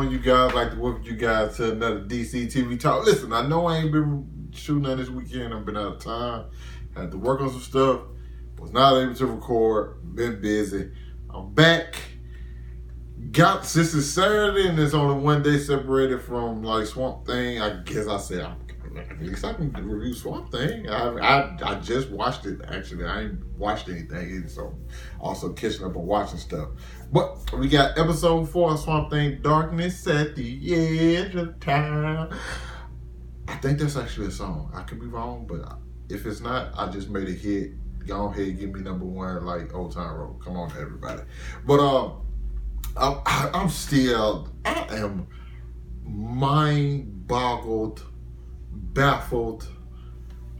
on, you guys? Like to welcome you guys to another DC TV talk. Listen, I know I ain't been shooting on this weekend. I've been out of time. Had to work on some stuff. Was not able to record. Been busy. I'm back. Since it's Saturday and there's only one day separated from like Swamp Thing, I guess I said at least I can review Swamp Thing. I just watched it actually. I ain't watched anything either, so also catching up on watching stuff. But we got episode 4 of Swamp Thing, Darkness at the Edge of Time. I think that's actually a song. I could be wrong, but if it's not, I just made a hit. Go ahead, give me number 1 like Old Town Road. Come on, everybody. But I am mind-boggled, baffled.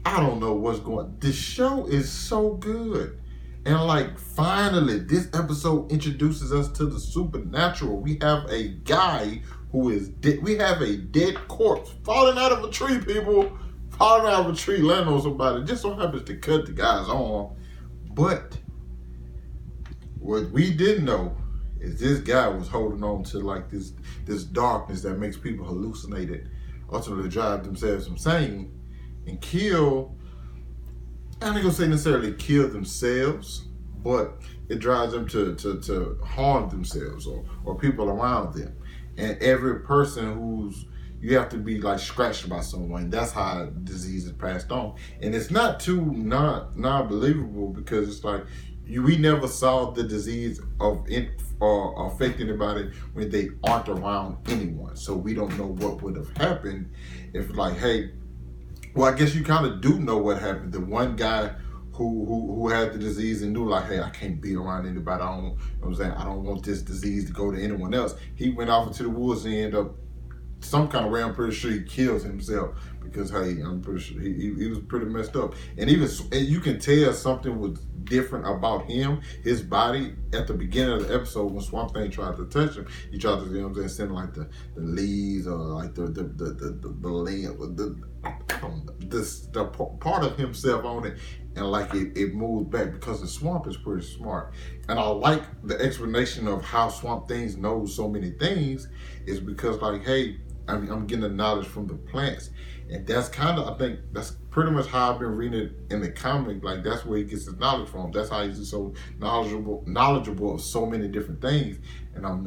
I don't know what's going. This show is so good, and like finally, this episode introduces us to the supernatural. We have a guy who is dead. We have a dead corpse falling out of a tree. People falling out of a tree, landing on somebody. Just so happens to cut the guy's arm, but what we didn't know is this guy was holding on to like this darkness that makes people hallucinate it, ultimately drive themselves insane and kill. I ain't gonna say necessarily kill themselves, but it drives them to harm themselves or people around them. And every person you have to be like scratched by someone. That's how disease is passed on. And it's not too non-believable because it's like we never saw the disease affect anybody when they aren't around anyone. So we don't know what would have happened if like, hey, well, I guess you kind of do know what happened. The one guy who had the disease and knew like, hey, I can't be around anybody. I don't, you know what I'm saying? I don't want this disease to go to anyone else. He went off into the woods and ended up some kind of way. I'm pretty sure he kills himself because hey, I'm pretty sure he was pretty messed up. And you can tell something was different about him, his body at the beginning of the episode when Swamp Thing tried to touch him. He tried to, you know what I'm saying, send like the leaves or like the part of himself on it, and like it moved back because the swamp is pretty smart. And I like the explanation of how Swamp Things knows so many things is because like, hey, I'm getting the knowledge from the plants. And that's kind of, I think that's pretty much how I've been reading it in the comic. Like that's where he gets his knowledge from. That's how he's so knowledgeable of so many different things. And I'm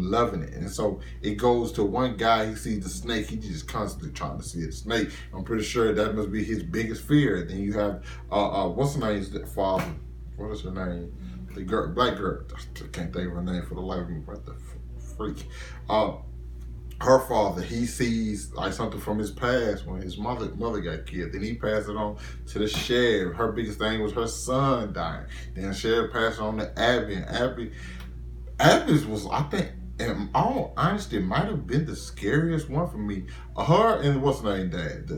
loving it. And so it goes to one guy, he sees the snake, he just constantly trying to see the snake. I'm pretty sure that must be his biggest fear. Then you have what's her name's father? What is her name? The girl, black girl. I can't think of her name for the life of me. What the freak? Her father, he sees like something from his past when his mother got killed. Then he passed it on to the sheriff. Her biggest thing was her son dying. Then the sheriff passed it on to Abby. And Abby's was, I think, in all honesty, might have been the scariest one for me. Her and what's her name, Dad, the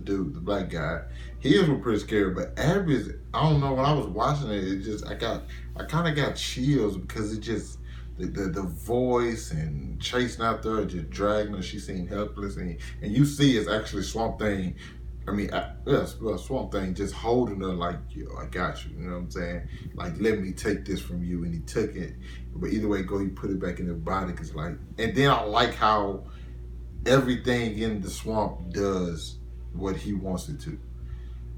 dude, the black guy. His were pretty scary, but Abby's, I don't know. When I was watching it, I kind of got chills because it just. The voice and chasing after her, just dragging her. She seemed helpless, and you see it's actually Swamp Thing. I mean, Swamp Thing just holding her like, yo, I got you. You know what I'm saying? Like, let me take this from you, and he took it. But either way, he put it back in her body, cause like, and then I like how everything in the swamp does what he wants it to.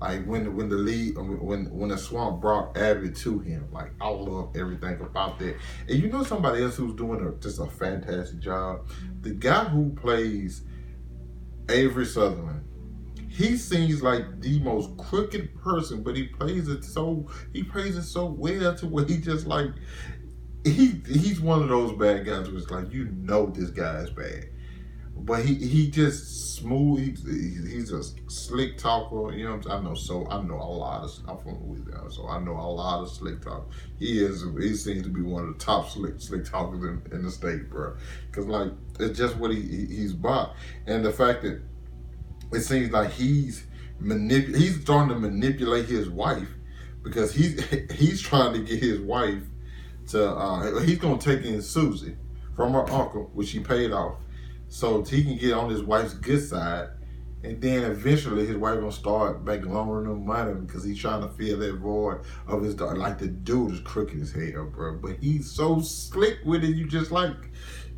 Like when the swamp brought Abby to him, like I love everything about that. And you know somebody else who's doing just a fantastic job? The guy who plays Avery Sutherland. He seems like the most crooked person, but he plays it so well to where he just like he's one of those bad guys who is like, you know, this guy is bad. But he just smooth. He's a slick talker. You know what I'm saying? I know a lot of. I'm from Louisiana, so I know a lot of slick talk. He seems to be one of the top slick talkers in the state, bro. Cause like it's just what he's about, and the fact that it seems like he's starting to manipulate his wife because he's trying to get his wife to. He's gonna take in Susie from her uncle, which he paid off. So he can get on his wife's good side, and then eventually his wife gonna start back loaning him money because he's trying to fill that void of his daughter. Like the dude is crooked as hell, bro, but he's so slick with it. You just like,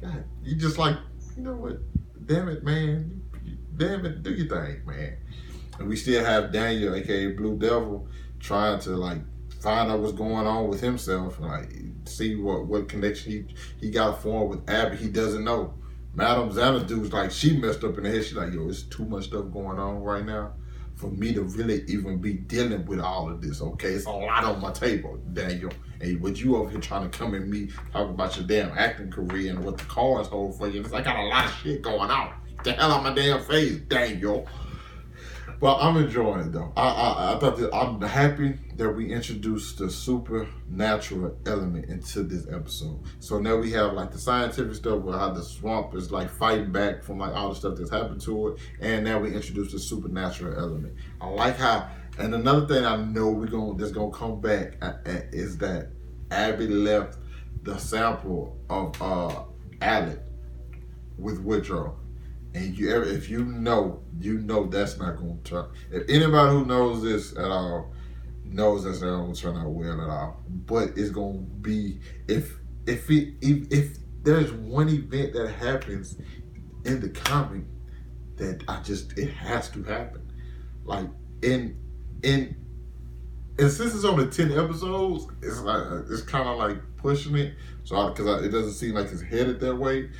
God, you just like, you know what? Damn it, man. Damn it, do your thing, man. And we still have Daniel, aka Blue Devil, trying to like find out what's going on with himself and like see what connection he got formed with Abby. He doesn't know. Madam Xanadu's like, she messed up in the head. She's like, yo, it's too much stuff going on right now for me to really even be dealing with all of this, okay? It's a lot on my table, Daniel. And what you over here trying to come at me, talk about your damn acting career and what the cards hold for you. It's like, I got a lot of shit going on. Get the hell out my damn face, Daniel. Well, I'm enjoying it though. I thought that I'm happy that we introduced the supernatural element into this episode. So now we have like the scientific stuff with how the swamp is like fighting back from like all the stuff that's happened to it, and now we introduced the supernatural element. I like how, and another thing I know that's gonna come back is that Abby left the sample of Alec with Woodrow. And if you know that's not going to turn. If anybody who knows this at all knows that's not going to turn out well at all. But it's going to be if there's one event that happens in the comic that it has to happen. Like and since it's only 10 episodes, it's kind of like pushing it. So because it doesn't seem like it's headed that way.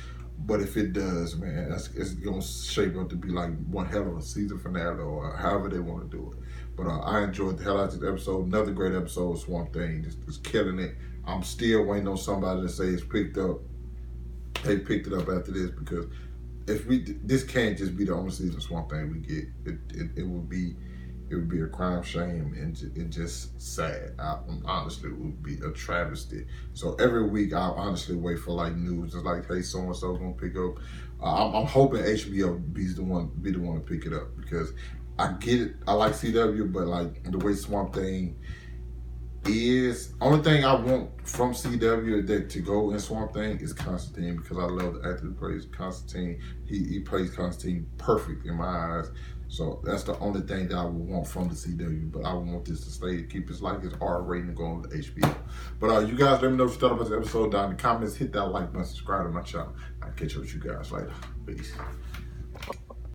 But if it does, man, it's going to shape up to be like one hell of a season finale or however they want to do it. But I enjoyed the hell out of this episode. Another great episode of Swamp Thing. Just killing it. I'm still waiting on somebody to say it's picked up. They picked it up after this because this can't just be the only season of Swamp Thing we get. It would be a crime, shame, and it just sad. Honestly, it would be a travesty. So every week, I honestly wait for like news. It's like, hey, so and so gonna pick up. I'm hoping HBO be the one to pick it up because I get it. I like CW, but like the way Swamp Thing is, only thing I want from CW that to go in Swamp Thing is Constantine because I love the actor who plays Constantine. He plays Constantine perfect in my eyes. So that's the only thing that I would want from the CW, but I would want this to stay, keep its like its R rating going to HBO. But you guys let me know what you thought about this episode down in the comments. Hit that like button, subscribe to my channel. I'll catch up with you guys later. Peace.